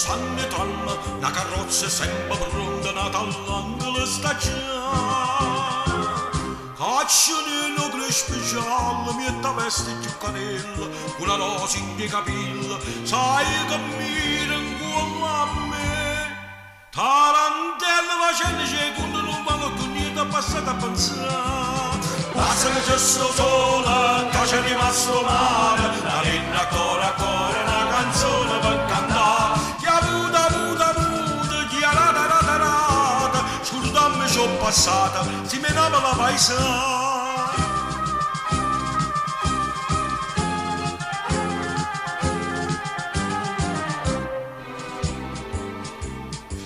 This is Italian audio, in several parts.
stanno tramma, una carrozza sempre pronta, nata all'angolo sta già. Cacciolino speciale, mietta veste più canella, una rosa in i capelli, sai che mirano a me. Tarantella facendo secondo non vale più niente, passata a pensare. Basta che c'è sto sola, che c'è rimasto male, la linea ancora ancora, una canzone per cantare. Chi ha avuto, chi ha rata, scusami c'ho passata, si menava la paesana.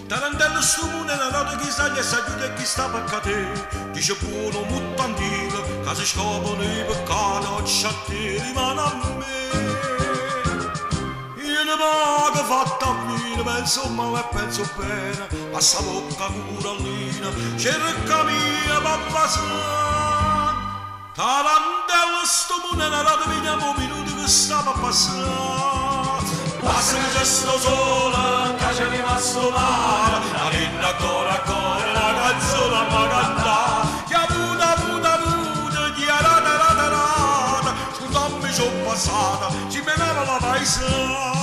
Tarantella sto mondo è una nota che sa che sa chiude chi sta per cadere. Dice buono molto antico, che si scoprono i peccati, oggi a te rimane a me. Io ne pago fatta a vino, penso male e penso bene, passa bocca curallina, cerca mia papà sa. Tarantella sto mondo è una nota che vediamo minuti che sta per passare. Basta che c'è sto sole, che c'è rimasto male, la linea ancora, una canzone a me cantare. Chi ha avuto, chi ha rata, scusami c'ho passata, ci menava la paesana.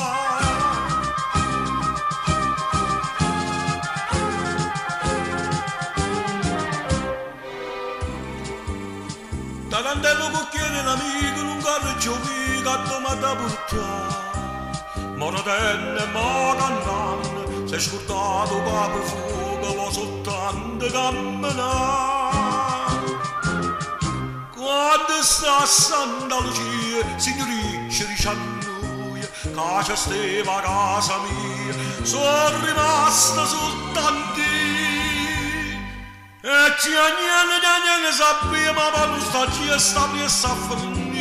Tarantello cocchiere l'amico, non carreggio mica, a domanda portare. Moratenne, ma cantando, sei scordato capo fuoco, lo soltanto camminare. Quando sta a Santa Lucia, signorisce dice a noi, che c'è steva a casa mia, sono rimasta soltanto io. E ci niente sappiamo, ma non sta qui sta presa a fornire.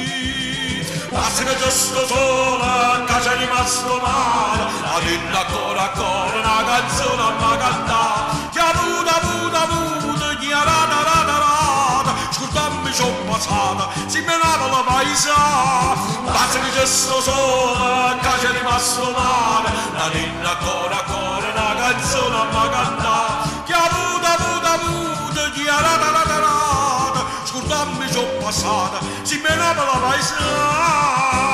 Basta che c'è sto sole, che c'è rimasto male, la linea ancora, una canzone a me cantare. Chi ha avuto, chi ha rata, scusami c'ho passata, si menava la paesana. Basta che c'è sto sole, che c'è rimasto male, la linea ancora, una canzone a me cantare. Chi ha avuto, chi ha rata, scusami c'ho passata, si menava la paesana.